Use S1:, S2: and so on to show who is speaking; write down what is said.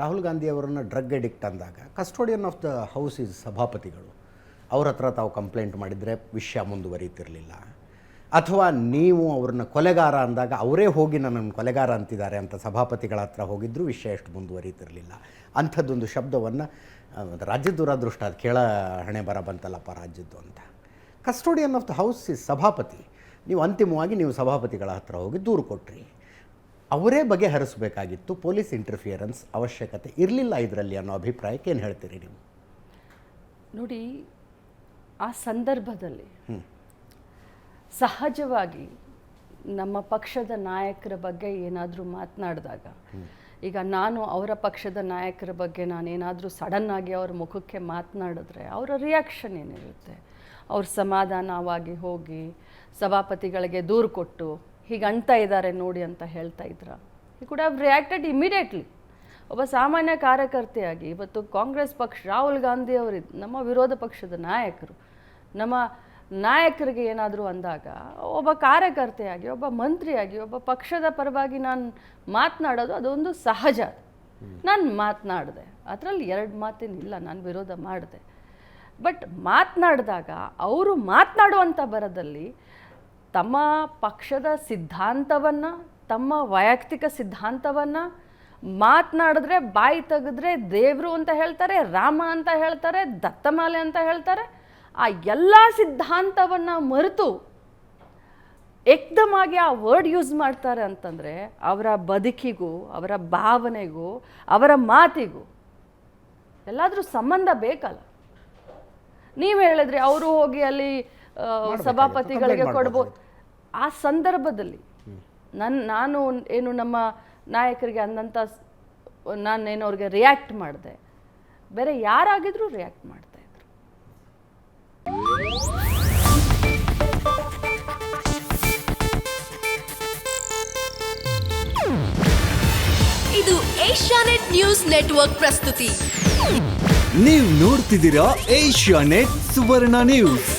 S1: ರಾಹುಲ್ ಗಾಂಧಿ ಅವರನ್ನು drug addict ಅಂದಾಗ custodian of the house is ಸಭಾಪತಿಗಳು. ಅವ್ರ ಹತ್ರ ತಾವು ಕಂಪ್ಲೇಂಟ್ ಮಾಡಿದರೆ ವಿಷಯ ಮುಂದುವರಿತಿರಲಿಲ್ಲ. ಅಥವಾ ನೀವು ಅವ್ರನ್ನ ಕೊಲೆಗಾರ ಅಂದಾಗ ಅವರೇ ಹೋಗಿ ನನ್ನನ್ನು ಕೊಲೆಗಾರ ಅಂತಿದ್ದಾರೆ ಅಂತ ಸಭಾಪತಿಗಳ ಹತ್ರ ಹೋಗಿದ್ದರೂ ವಿಷಯ ಎಷ್ಟು ಮುಂದುವರಿತಿರಲಿಲ್ಲ. ಅಂಥದ್ದೊಂದು ಶಬ್ದವನ್ನು ರಾಜ್ಯದ ದುರಾದೃಷ್ಟ, ಅದು ಕೇಳ ಹಣೆ ಬರ ಬಂತಲ್ಲಪ್ಪ ರಾಜ್ಯದ್ದು ಅಂತ. Custodian of the house is ಸಭಾಪತಿ. ನೀವು ಅಂತಿಮವಾಗಿ ನೀವು ಸಭಾಪತಿಗಳ ಹತ್ರ ಹೋಗಿ ದೂರು ಕೊಟ್ರಿ. ಅವರೇ ಬಗೆಹರಿಸಬೇಕಾಗಿತ್ತು. ಪೊಲೀಸ್ ಇಂಟರ್ಫಿಯರೆನ್ಸ್ ಅವಶ್ಯಕತೆ ಇರಲಿಲ್ಲ ಇದರಲ್ಲಿ ಅನ್ನೋ ಅಭಿಪ್ರಾಯಕ್ಕೆ ಏನು ಹೇಳ್ತೀರಿ ನೀವು?
S2: ನೋಡಿ, ಆ ಸಂದರ್ಭದಲ್ಲಿ ಸಹಜವಾಗಿ ನಮ್ಮ ಪಕ್ಷದ ನಾಯಕರ ಬಗ್ಗೆ ಏನಾದರೂ ಮಾತನಾಡಿದಾಗ, ಈಗ ನಾನು ಅವರ ಪಕ್ಷದ ನಾಯಕರ ಬಗ್ಗೆ ನಾನೇನಾದರೂ ಸಡನ್ನಾಗಿ ಅವ್ರ ಮುಖಕ್ಕೆ ಮಾತನಾಡಿದ್ರೆ ಅವರ ರಿಯಾಕ್ಷನ್ ಏನಿರುತ್ತೆ? ಅವ್ರು ಸಮಾಧಾನವಾಗಿ ಹೋಗಿ ಸಭಾಪತಿಗಳಿಗೆ ದೂರು ಕೊಟ್ಟು ಹೀಗೆ ಅಂಟ ಇದ್ದಾರೆ ನೋಡಿ ಅಂತ ಹೇಳ್ತಾ ಇದ್ರ? ಹಿ ಕುಡ್ ಹ್ಯಾವ್ ರಿಯಾಕ್ಟೆಡ್ ಇಮಿಡಿಯೇಟ್ಲಿ. ಒಬ್ಬ ಸಾಮಾನ್ಯ ಕಾರ್ಯಕರ್ತೆಯಾಗಿ ಇವತ್ತು ಕಾಂಗ್ರೆಸ್ ಪಕ್ಷ, ರಾಹುಲ್ ಗಾಂಧಿ ಅವರು ನಮ್ಮ ವಿರೋಧ ಪಕ್ಷದ ನಾಯಕರು, ನಮ್ಮ ನಾಯಕರಿಗೆ ಏನಾದರೂ ಅಂದಾಗ ಒಬ್ಬ ಕಾರ್ಯಕರ್ತೆಯಾಗಿ, ಒಬ್ಬ ಮಂತ್ರಿಯಾಗಿ, ಒಬ್ಬ ಪಕ್ಷದ ಪರವಾಗಿ ನಾನು ಮಾತನಾಡೋದು ಅದೊಂದು ಸಹಜ. ನಾನು ಮಾತನಾಡಿದೆ, ಅದರಲ್ಲಿ ಎರಡು ಮಾತೇನಿಲ್ಲ, ನಾನು ವಿರೋಧ ಮಾಡಿದೆ. ಬಟ್ ಮಾತನಾಡಿದಾಗ ಅವರು ಮಾತನಾಡುವಂಥ ಬರದಲ್ಲಿ ತಮ್ಮ ಪಕ್ಷದ ಸಿದ್ಧಾಂತವನ್ನು, ತಮ್ಮ ವೈಯಕ್ತಿಕ ಸಿದ್ಧಾಂತವನ್ನು ಮಾತನಾಡಿದ್ರೆ ಬಾಯಿ ತೆಗೆದ್ರೆ ದೇವರು ಅಂತ ಹೇಳ್ತಾರೆ, ರಾಮ ಅಂತ ಹೇಳ್ತಾರೆ, ದತ್ತಮಾಲೆ ಅಂತ ಹೇಳ್ತಾರೆ. ಆ ಎಲ್ಲ ಸಿದ್ಧಾಂತವನ್ನು ಮರೆತು ಏಕ್ದಮಾಗಿ ಆ ವರ್ಡ್ ಯೂಸ್ ಮಾಡ್ತಾರೆ ಅಂತಂದರೆ ಅವರ ಬದುಕಿಗೂ, ಅವರ ಭಾವನೆಗೂ, ಅವರ ಮಾತಿಗೂ ಎಲ್ಲಾದರೂ ಸಂಬಂಧ ಬೇಕಲ್ಲ. ನೀವು ಹೇಳಿದ್ರೆ ಅವರು ಹೋಗಿ ಅಲ್ಲಿ ಸಭಾಪತಿಗಳಿಗೆ ಕೊಡ್ಬೋದು. ಆ ಸಂದರ್ಭದಲ್ಲಿ ನಾನು ಏನು ನಮ್ಮ ನಾಯಕರಿಗೆ ಅಂದಂಥ ನಾನೇನು ಅವ್ರಿಗೆ ರಿಯಾಕ್ಟ್ ಮಾಡಿದೆ, ಬೇರೆ ಯಾರಾಗಿದ್ರೂ ರಿಯಾಕ್ಟ್ ಮಾಡ್ತಾಯಿದ್ರು.
S3: ಇದು ಏಷ್ಯಾನೆಟ್ ನ್ಯೂಸ್ ನೆಟ್ವರ್ಕ್ ಪ್ರಸ್ತುತಿ.
S4: ನೀವು ನೋಡ್ತಿದ್ದೀರಾ ಏಷ್ಯಾನೆಟ್ ಸುವರ್ಣ ನ್ಯೂಸ್.